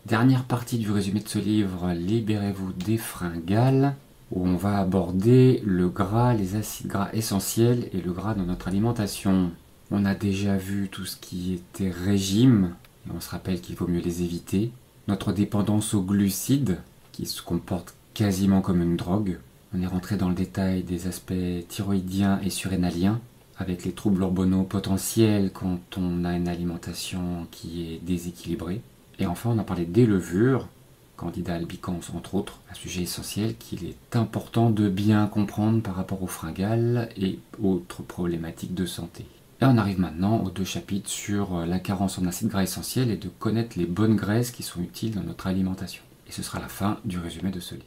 Dernière partie du résumé de ce livre, Libérez-vous des fringales, où on va aborder le gras, les acides gras essentiels et le gras dans notre alimentation. On a déjà vu tout ce qui était régime, et on se rappelle qu'il vaut mieux les éviter. Notre dépendance aux glucides, qui se comporte quasiment comme une drogue. On est rentré dans le détail des aspects thyroïdiens et surrénaliens, avec les troubles hormonaux potentiels quand on a une alimentation qui est déséquilibrée. Et enfin, on a parlé des levures, Candida albicans entre autres, un sujet essentiel qu'il est important de bien comprendre par rapport aux fringales et autres problématiques de santé. Et on arrive maintenant aux 2 chapitres sur la carence en acides gras essentiels et de connaître les bonnes graisses qui sont utiles dans notre alimentation. Et ce sera la fin du résumé de ce livre.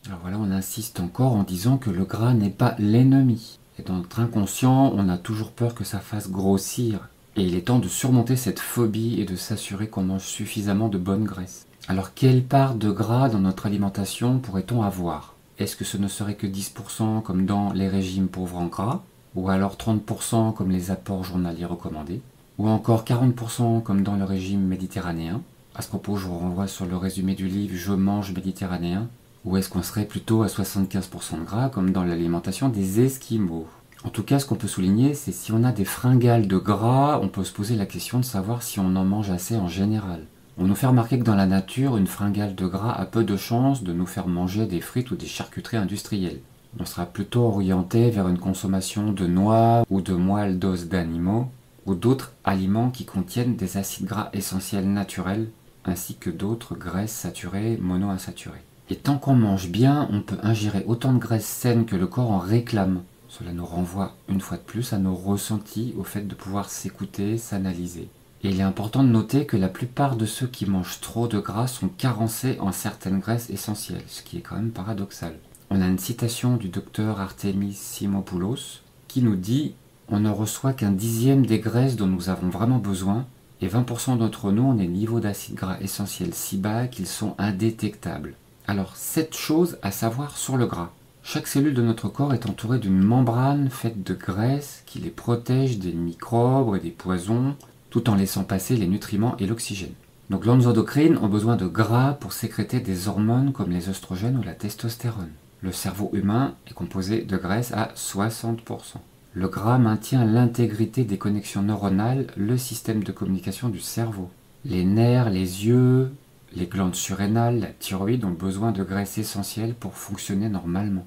Alors voilà, on insiste encore en disant que le gras n'est pas l'ennemi. Et dans notre inconscient, on a toujours peur que ça fasse grossir. Et il est temps de surmonter cette phobie et de s'assurer qu'on mange suffisamment de bonnes graisses. Alors quelle part de gras dans notre alimentation pourrait-on avoir? Est-ce que ce ne serait que 10% comme dans les régimes pauvres en gras? Ou alors 30% comme les apports journaliers recommandés? Ou encore 40% comme dans le régime méditerranéen? À ce propos, je vous renvoie sur le résumé du livre Je mange méditerranéen. Ou est-ce qu'on serait plutôt à 75% de gras comme dans l'alimentation des Esquimaux? En tout cas, ce qu'on peut souligner, c'est si on a des fringales de gras, on peut se poser la question de savoir si on en mange assez en général. On nous fait remarquer que dans la nature, une fringale de gras a peu de chances de nous faire manger des frites ou des charcuteries industrielles. On sera plutôt orienté vers une consommation de noix ou de moelle d'os d'animaux ou d'autres aliments qui contiennent des acides gras essentiels naturels ainsi que d'autres graisses saturées monoinsaturées. Et tant qu'on mange bien, on peut ingérer autant de graisses saines que le corps en réclame. Cela nous renvoie une fois de plus à nos ressentis, au fait de pouvoir s'écouter, s'analyser. Et il est important de noter que la plupart de ceux qui mangent trop de gras sont carencés en certaines graisses essentielles, ce qui est quand même paradoxal. On a une citation du docteur Artemis Simopoulos qui nous dit « On ne reçoit qu'un dixième des graisses dont nous avons vraiment besoin, et 20% d'entre nous ont des niveaux d'acides gras essentiels si bas qu'ils sont indétectables. » Alors, 7 choses à savoir sur le gras. Chaque cellule de notre corps est entourée d'une membrane faite de graisse qui les protège des microbes et des poisons, tout en laissant passer les nutriments et l'oxygène. Nos glandes endocrines ont besoin de gras pour sécréter des hormones comme les oestrogènes ou la testostérone. Le cerveau humain est composé de graisse à 60%. Le gras maintient l'intégrité des connexions neuronales, le système de communication du cerveau. Les nerfs, les yeux, les glandes surrénales, la thyroïde ont besoin de graisses essentielles pour fonctionner normalement.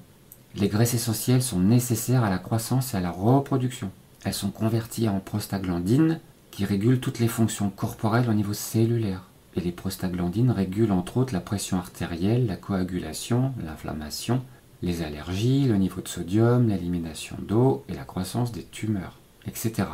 Les graisses essentielles sont nécessaires à la croissance et à la reproduction. Elles sont converties en prostaglandines qui régulent toutes les fonctions corporelles au niveau cellulaire. Et les prostaglandines régulent entre autres la pression artérielle, la coagulation, l'inflammation, les allergies, le niveau de sodium, l'élimination d'eau et la croissance des tumeurs, etc.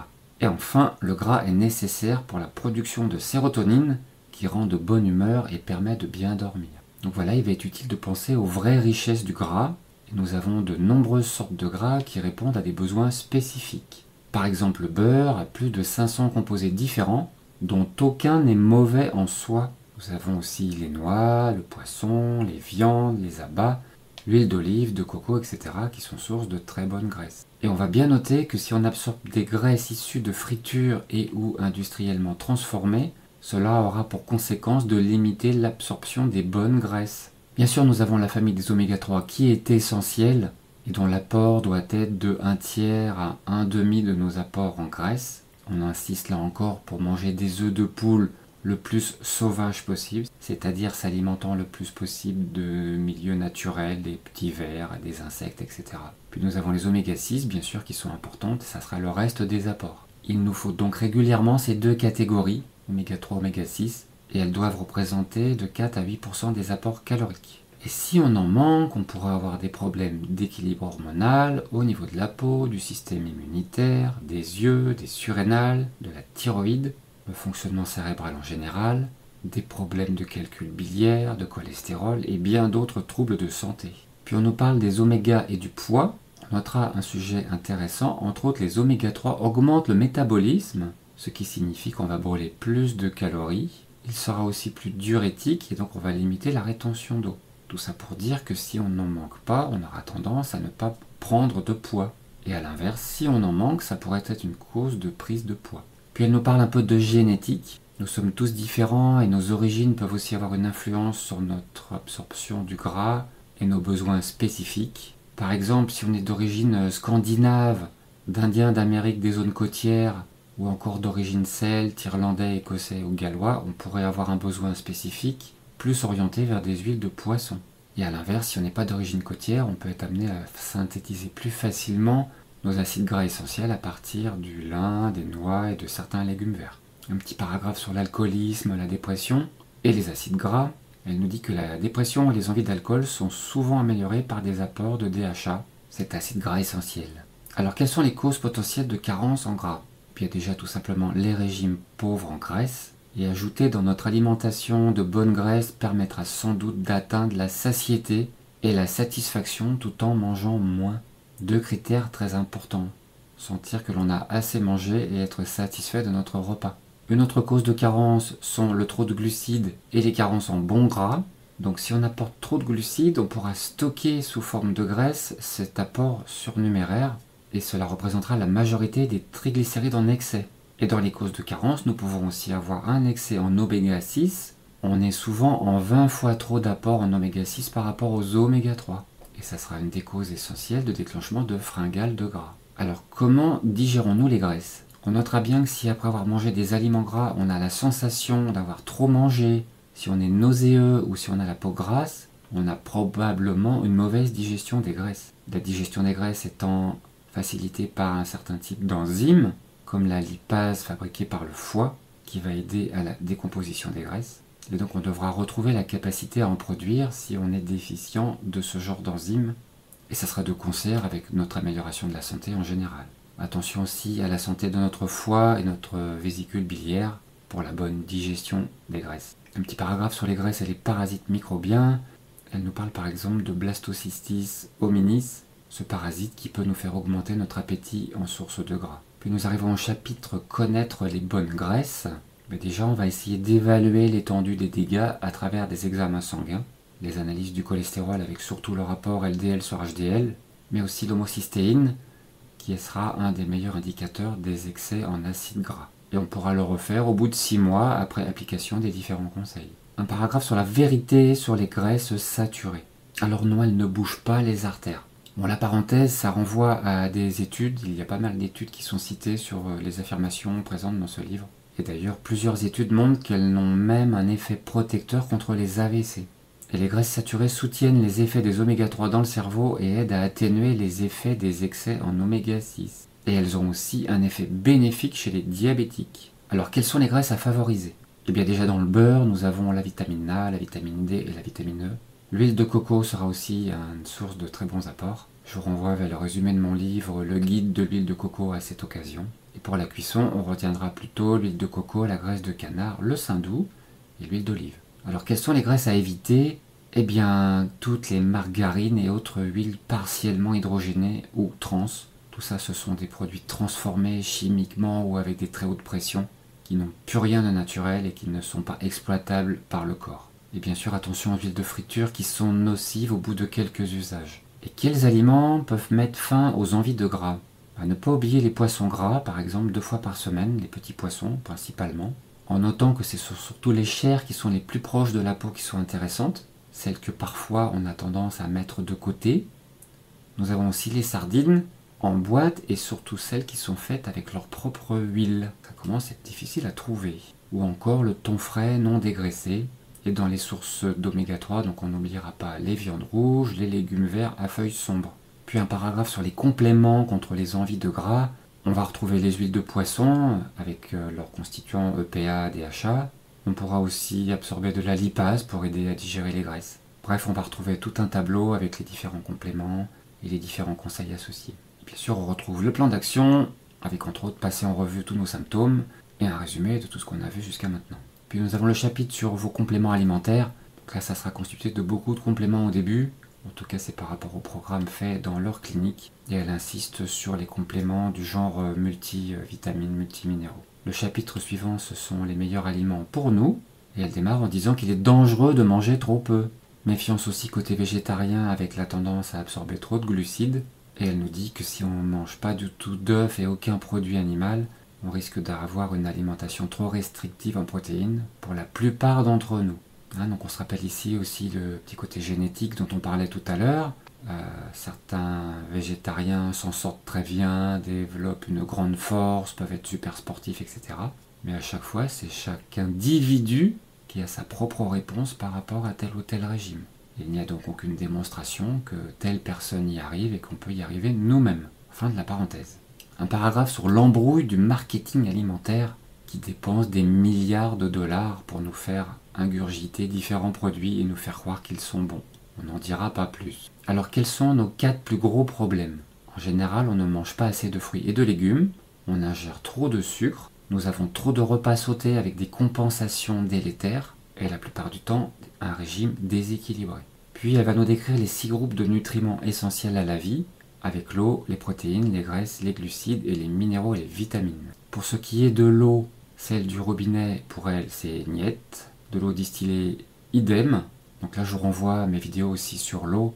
Et enfin, le gras est nécessaire pour la production de sérotonine qui rend de bonne humeur et permet de bien dormir. Donc voilà, il va être utile de penser aux vraies richesses du gras. Et nous avons de nombreuses sortes de gras qui répondent à des besoins spécifiques. Par exemple, le beurre a plus de 500 composés différents, dont aucun n'est mauvais en soi. Nous avons aussi les noix, le poisson, les viandes, les abats, l'huile d'olive, de coco, etc. qui sont sources de très bonnes graisses. Et on va bien noter que si on absorbe des graisses issues de fritures et ou industriellement transformées, cela aura pour conséquence de limiter l'absorption des bonnes graisses. Bien sûr, nous avons la famille des oméga 3 qui est essentielle et dont l'apport doit être de 1/3 à 1/2 de nos apports en graisse. On insiste là encore pour manger des œufs de poule le plus sauvage possible, c'est-à-dire s'alimentant le plus possible de milieux naturels, des petits vers, des insectes, etc. Puis nous avons les oméga 6, bien sûr, qui sont importantes, ça sera le reste des apports. Il nous faut donc régulièrement ces 2 catégories, oméga 3, oméga 6, et elles doivent représenter de 4 à 8% des apports caloriques. Et si on en manque, on pourra avoir des problèmes d'équilibre hormonal au niveau de la peau, du système immunitaire, des yeux, des surrénales, de la thyroïde, le fonctionnement cérébral en général, des problèmes de calcul biliaire, de cholestérol et bien d'autres troubles de santé. Puis on nous parle des oméga et du poids. On notera un sujet intéressant, entre autres les oméga 3 augmentent le métabolisme, ce qui signifie qu'on va brûler plus de calories. Il sera aussi plus diurétique et donc on va limiter la rétention d'eau. Tout ça pour dire que si on n'en manque pas, on aura tendance à ne pas prendre de poids. Et à l'inverse, si on en manque, ça pourrait être une cause de prise de poids. Puis elle nous parle un peu de génétique. Nous sommes tous différents et nos origines peuvent aussi avoir une influence sur notre absorption du gras et nos besoins spécifiques. Par exemple, si on est d'origine scandinave, d'Indiens d'Amérique des zones côtières, ou encore d'origine celte, irlandais, écossais ou gallois, on pourrait avoir un besoin spécifique plus orienté vers des huiles de poisson. Et à l'inverse, si on n'est pas d'origine côtière, on peut être amené à synthétiser plus facilement nos acides gras essentiels à partir du lin, des noix et de certains légumes verts. Un petit paragraphe sur l'alcoolisme, la dépression et les acides gras. Elle nous dit que la dépression et les envies d'alcool sont souvent améliorées par des apports de DHA, cet acide gras essentiel. Alors quelles sont les causes potentielles de carence en gras? Puis il y a déjà tout simplement les régimes pauvres en graisse. Et ajouter dans notre alimentation de bonnes graisses permettra sans doute d'atteindre la satiété et la satisfaction tout en mangeant moins. Deux critères très importants. Sentir que l'on a assez mangé et être satisfait de notre repas. Une autre cause de carence sont le trop de glucides et les carences en bons gras. Donc si on apporte trop de glucides, on pourra stocker sous forme de graisse cet apport surnuméraire et cela représentera la majorité des triglycérides en excès. Et dans les causes de carence, nous pouvons aussi avoir un excès en oméga 6. On est souvent en 20 fois trop d'apport en oméga 6 par rapport aux oméga 3. Et ça sera une des causes essentielles de déclenchement de fringales de gras. Alors comment digérons-nous les graisses? On notera bien que si après avoir mangé des aliments gras, on a la sensation d'avoir trop mangé, si on est nauséeux ou si on a la peau grasse, on a probablement une mauvaise digestion des graisses. La digestion des graisses étant facilitée par un certain type d'enzymes, comme la lipase fabriquée par le foie, qui va aider à la décomposition des graisses. Et donc on devra retrouver la capacité à en produire si on est déficient de ce genre d'enzymes. Et ça sera de concert avec notre amélioration de la santé en général. Attention aussi à la santé de notre foie et notre vésicule biliaire pour la bonne digestion des graisses. Un petit paragraphe sur les graisses et les parasites microbiens. Elle nous parle par exemple de Blastocystis hominis, ce parasite qui peut nous faire augmenter notre appétit en source de gras. Puis nous arrivons au chapitre connaître les bonnes graisses. Mais déjà, on va essayer d'évaluer l'étendue des dégâts à travers des examens sanguins, les analyses du cholestérol avec surtout le rapport LDL sur HDL, mais aussi l'homocystéine, qui sera un des meilleurs indicateurs des excès en acides gras. Et on pourra le refaire au bout de 6 mois après application des différents conseils. Un paragraphe sur la vérité sur les graisses saturées. Alors non, elles ne bougent pas les artères. Bon, la parenthèse, ça renvoie à des études. Il y a pas mal d'études qui sont citées sur les affirmations présentes dans ce livre. Et d'ailleurs, plusieurs études montrent qu'elles ont même un effet protecteur contre les AVC. Et les graisses saturées soutiennent les effets des oméga 3 dans le cerveau et aident à atténuer les effets des excès en oméga 6. Et elles ont aussi un effet bénéfique chez les diabétiques. Alors, quelles sont les graisses à favoriser? Eh bien déjà dans le beurre, nous avons la vitamine A, la vitamine D et la vitamine E. L'huile de coco sera aussi une source de très bons apports. Je vous renvoie vers le résumé de mon livre, le guide de l'huile de coco à cette occasion. Et pour la cuisson, on retiendra plutôt l'huile de coco, la graisse de canard, le saindoux et l'huile d'olive. Alors quelles sont les graisses à éviter? Eh bien, toutes les margarines et autres huiles partiellement hydrogénées ou trans. Tout ça, ce sont des produits transformés chimiquement ou avec des très hautes pressions qui n'ont plus rien de naturel et qui ne sont pas exploitables par le corps. Et bien sûr, attention aux huiles de friture qui sont nocives au bout de quelques usages. Et quels aliments peuvent mettre fin aux envies de gras? À ne pas oublier les poissons gras, par exemple 2 fois par semaine, les petits poissons principalement, en notant que c'est surtout les chairs qui sont les plus proches de la peau qui sont intéressantes, celles que parfois on a tendance à mettre de côté. Nous avons aussi les sardines en boîte et surtout celles qui sont faites avec leur propre huile. Ça commence à être difficile à trouver. Ou encore le thon frais non dégraissé. Et dans les sources d'oméga 3, donc on n'oubliera pas les viandes rouges, les légumes verts à feuilles sombres. Puis un paragraphe sur les compléments contre les envies de gras. On va retrouver les huiles de poisson avec leurs constituants EPA, DHA. On pourra aussi absorber de la lipase pour aider à digérer les graisses. Bref, on va retrouver tout un tableau avec les différents compléments et les différents conseils associés. Et bien sûr, on retrouve le plan d'action avec entre autres passer en revue tous nos symptômes et un résumé de tout ce qu'on a vu jusqu'à maintenant. Puis nous avons le chapitre sur vos compléments alimentaires. Donc là, ça sera constitué de beaucoup de compléments au début. En tout cas, c'est par rapport au programme fait dans leur clinique. Et elle insiste sur les compléments du genre multivitamines, multiminéraux. Le chapitre suivant, ce sont les meilleurs aliments pour nous. Et elle démarre en disant qu'il est dangereux de manger trop peu. Méfiance aussi côté végétarien avec la tendance à absorber trop de glucides. Et elle nous dit que si on ne mange pas du tout d'œufs et aucun produit animal, on risque d'avoir une alimentation trop restrictive en protéines pour la plupart d'entre nous. Donc on se rappelle ici aussi le petit côté génétique dont on parlait tout à l'heure. Certains végétariens s'en sortent très bien, développent une grande force, peuvent être super sportifs, etc. Mais à chaque fois, c'est chaque individu qui a sa propre réponse par rapport à tel ou tel régime. Il n'y a donc aucune démonstration que telle personne y arrive et qu'on peut y arriver nous-mêmes. Fin de la parenthèse. Un paragraphe sur l'embrouille du marketing alimentaire qui dépense des milliards de dollars pour nous faire ingurgiter différents produits et nous faire croire qu'ils sont bons. On n'en dira pas plus. Alors quels sont nos 4 plus gros problèmes? En général, on ne mange pas assez de fruits et de légumes, on ingère trop de sucre, nous avons trop de repas sautés avec des compensations délétères, et la plupart du temps, un régime déséquilibré. Puis elle va nous décrire les 6 groupes de nutriments essentiels à la vie, avec l'eau, les protéines, les graisses, les glucides et les minéraux et les vitamines. Pour ce qui est de l'eau, celle du robinet, pour elle, c'est niet. De l'eau distillée, idem. Donc là, je vous renvoie à mes vidéos aussi sur l'eau,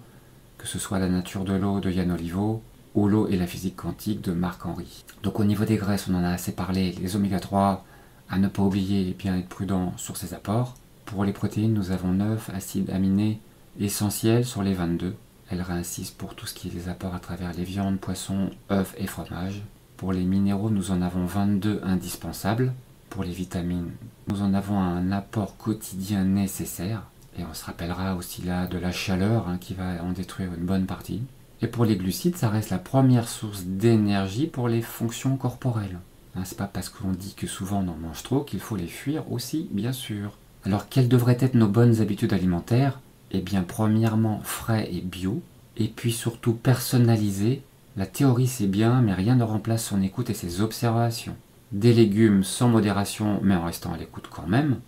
que ce soit La nature de l'eau de Yann Oliveau, ou L'eau et la physique quantique de Marc Henry. Donc au niveau des graisses, on en a assez parlé, les oméga 3, à ne pas oublier et bien être prudent sur ces apports. Pour les protéines, nous avons 9 acides aminés essentiels sur les 22. Elle réinsiste pour tout ce qui est les apports à travers les viandes, poissons, œufs et fromages. Pour les minéraux, nous en avons 22 indispensables. Pour les vitamines, nous en avons un apport quotidien nécessaire. Et on se rappellera aussi là de la chaleur qui va en détruire une bonne partie. Et pour les glucides, ça reste la première source d'énergie pour les fonctions corporelles. C'est pas parce qu'on dit que souvent on en mange trop qu'il faut les fuir aussi, bien sûr. Alors quelles devraient être nos bonnes habitudes alimentaires? Eh bien premièrement frais et bio, et puis surtout personnalisé. La théorie c'est bien, mais rien ne remplace son écoute et ses observations. Des légumes sans modération, mais en restant à l'écoute quand même,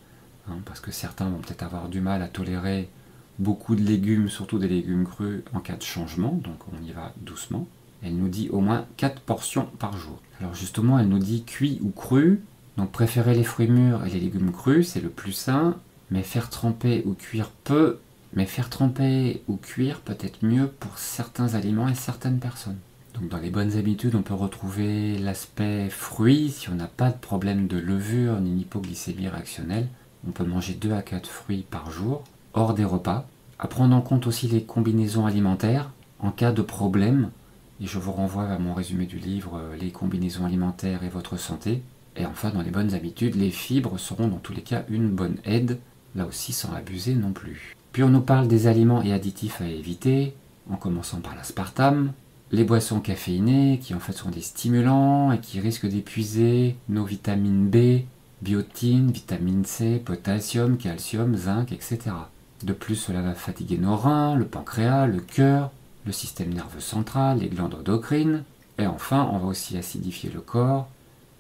parce que certains vont peut-être avoir du mal à tolérer beaucoup de légumes, surtout des légumes crus en cas de changement, donc on y va doucement. Elle nous dit au moins 4 portions par jour. Alors justement, elle nous dit cuit ou cru, donc préférez les fruits mûrs et les légumes crus, c'est le plus sain, mais faire tremper ou cuire peut être mieux pour certains aliments et certaines personnes. Donc dans les bonnes habitudes, on peut retrouver l'aspect fruits, si on n'a pas de problème de levure ni d'hypoglycémie réactionnelle, on peut manger 2 à 4 fruits par jour, hors des repas. À prendre en compte aussi les combinaisons alimentaires, en cas de problème, et je vous renvoie vers mon résumé du livre « Les combinaisons alimentaires et votre santé ». Et enfin, dans les bonnes habitudes, les fibres seront dans tous les cas une bonne aide, là aussi sans abuser non plus. Puis on nous parle des aliments et additifs à éviter, en commençant par l'aspartame, les boissons caféinées, qui en fait sont des stimulants et qui risquent d'épuiser nos vitamines B, biotine, vitamine C, potassium, calcium, zinc, etc. De plus, cela va fatiguer nos reins, le pancréas, le cœur, le système nerveux central, les glandes endocrines, et enfin, on va aussi acidifier le corps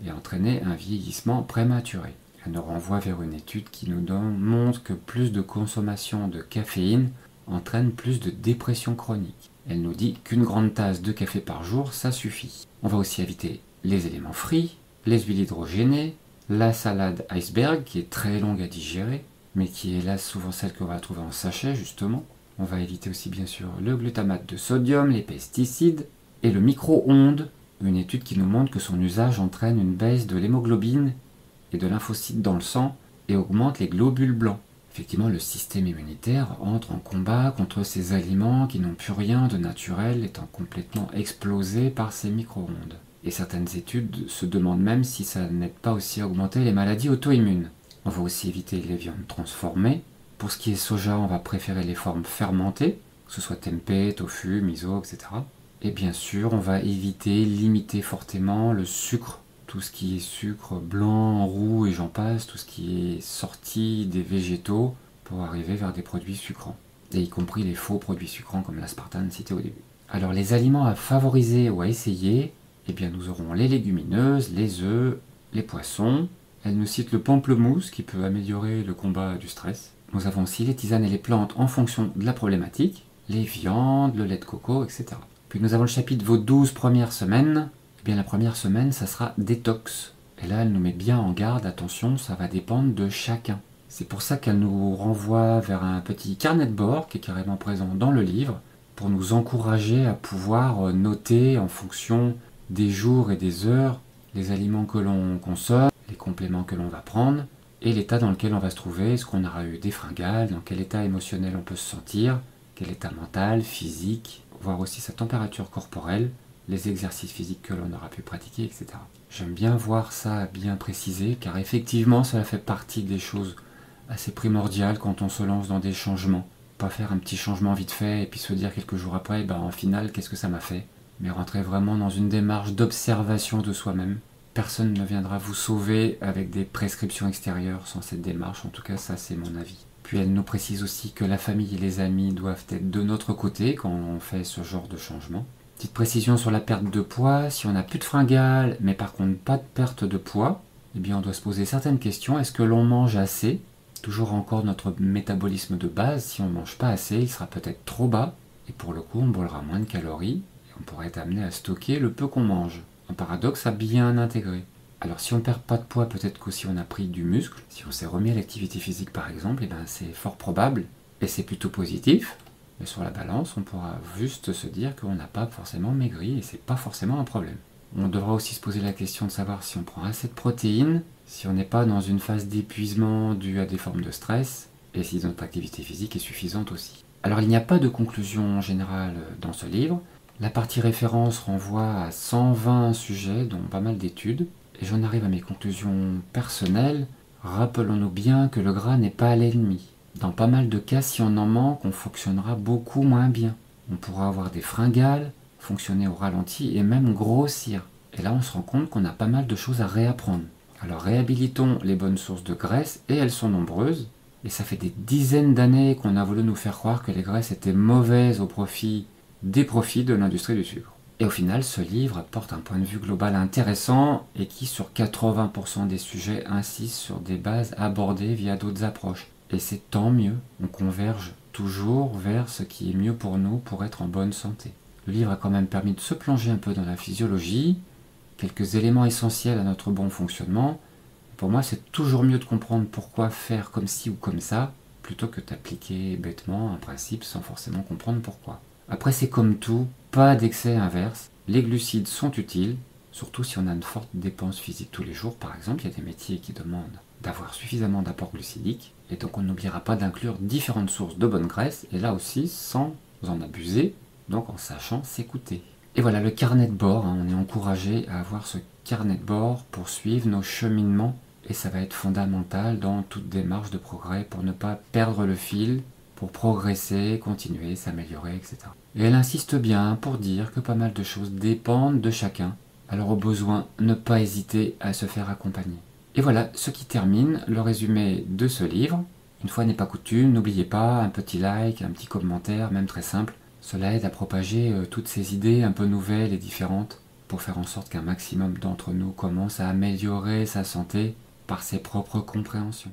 et entraîner un vieillissement prématuré. Elle nous renvoie vers une étude qui nous montre que plus de consommation de caféine entraîne plus de dépression chronique. Elle nous dit qu'une grande tasse de café par jour, ça suffit. On va aussi éviter les éléments frits, les huiles hydrogénées, la salade iceberg qui est très longue à digérer, mais qui est là souvent celle qu'on va trouver en sachet justement. On va éviter aussi bien sûr le glutamate de sodium, les pesticides et le micro-ondes, une étude qui nous montre que son usage entraîne une baisse de l'hémoglobine et de lymphocytes dans le sang et augmente les globules blancs. Effectivement, le système immunitaire entre en combat contre ces aliments qui n'ont plus rien de naturel, étant complètement explosés par ces micro-ondes. Et certaines études se demandent même si ça n'aide pas aussi à augmenter les maladies auto-immunes. On va aussi éviter les viandes transformées. Pour ce qui est soja, on va préférer les formes fermentées, que ce soit tempeh, tofu, miso, etc. Et bien sûr, on va éviter, limiter fortement le sucre, tout ce qui est sucre blanc, roux et j'en passe, tout ce qui est sorti des végétaux pour arriver vers des produits sucrants. Et y compris les faux produits sucrants comme l'aspartame cité au début. Alors les aliments à favoriser ou à essayer, eh bien nous aurons les légumineuses, les œufs, les poissons. Elle nous cite le pamplemousse qui peut améliorer le combat du stress. Nous avons aussi les tisanes et les plantes en fonction de la problématique, les viandes, le lait de coco, etc. Puis nous avons le chapitre vos 12 premières semaines. Eh bien la première semaine, ça sera détox. Et là, elle nous met bien en garde, attention, ça va dépendre de chacun. C'est pour ça qu'elle nous renvoie vers un petit carnet de bord qui est carrément présent dans le livre, pour nous encourager à pouvoir noter en fonction des jours et des heures les aliments que l'on consomme, les compléments que l'on va prendre, et l'état dans lequel on va se trouver, est-ce qu'on aura eu des fringales, dans quel état émotionnel on peut se sentir, quel état mental, physique, voir aussi sa température corporelle, les exercices physiques que l'on aura pu pratiquer, etc. J'aime bien voir ça bien précisé, car effectivement cela fait partie des choses assez primordiales quand on se lance dans des changements. Pas faire un petit changement vite fait et puis se dire quelques jours après, en final, qu'est-ce que ça m'a fait? Mais rentrer vraiment dans une démarche d'observation de soi-même. Personne ne viendra vous sauver avec des prescriptions extérieures sans cette démarche, en tout cas ça c'est mon avis. Puis elle nous précise aussi que la famille et les amis doivent être de notre côté quand on fait ce genre de changement. Petite précision sur la perte de poids, si on n'a plus de fringales, mais par contre pas de perte de poids, eh bien on doit se poser certaines questions. Est-ce que l'on mange assez? Toujours encore notre métabolisme de base, si on ne mange pas assez, il sera peut-être trop bas, et pour le coup on brûlera moins de calories, et on pourrait être amené à stocker le peu qu'on mange. Un paradoxe à bien intégrer. Alors si on ne perd pas de poids, peut-être qu'aussi on a pris du muscle, si on s'est remis à l'activité physique par exemple, c'est fort probable, et c'est plutôt positif, mais sur la balance, on pourra juste se dire qu'on n'a pas forcément maigri, et c'est pas forcément un problème. On devra aussi se poser la question de savoir si on prend assez de protéines, si on n'est pas dans une phase d'épuisement due à des formes de stress, et si notre activité physique est suffisante aussi. Alors il n'y a pas de conclusion générale dans ce livre. La partie référence renvoie à 120 sujets, dont pas mal d'études, et j'en arrive à mes conclusions personnelles. Rappelons-nous bien que le gras n'est pas l'ennemi. Dans pas mal de cas, si on en manque, on fonctionnera beaucoup moins bien. On pourra avoir des fringales, fonctionner au ralenti et même grossir. Et là, on se rend compte qu'on a pas mal de choses à réapprendre. Alors réhabilitons les bonnes sources de graisse, et elles sont nombreuses. Et ça fait des dizaines d'années qu'on a voulu nous faire croire que les graisses étaient mauvaises au profit des profits de l'industrie du sucre. Et au final, ce livre apporte un point de vue global intéressant et qui, sur 80% des sujets, insiste sur des bases abordées via d'autres approches. Et c'est tant mieux, on converge toujours vers ce qui est mieux pour nous pour être en bonne santé. Le livre a quand même permis de se plonger un peu dans la physiologie, quelques éléments essentiels à notre bon fonctionnement. Pour moi, c'est toujours mieux de comprendre pourquoi faire comme ci ou comme ça, plutôt que d'appliquer bêtement un principe sans forcément comprendre pourquoi. Après, c'est comme tout, pas d'excès inverse. Les glucides sont utiles, surtout si on a une forte dépense physique tous les jours. Par exemple, il y a des métiers qui demandent d'avoir suffisamment d'apport glucidique, et donc on n'oubliera pas d'inclure différentes sources de bonne graisse, et là aussi sans en abuser, donc en sachant s'écouter. Et voilà, le carnet de bord, on est encouragé à avoir ce carnet de bord pour suivre nos cheminements, et ça va être fondamental dans toute démarche de progrès pour ne pas perdre le fil, pour progresser, continuer, s'améliorer, etc. Et elle insiste bien pour dire que pas mal de choses dépendent de chacun, alors au besoin, ne pas hésiter à se faire accompagner. Et voilà ce qui termine le résumé de ce livre. Une fois n'est pas coutume, n'oubliez pas un petit like, un petit commentaire, même très simple. Cela aide à propager toutes ces idées un peu nouvelles et différentes pour faire en sorte qu'un maximum d'entre nous commence à améliorer sa santé par ses propres compréhensions.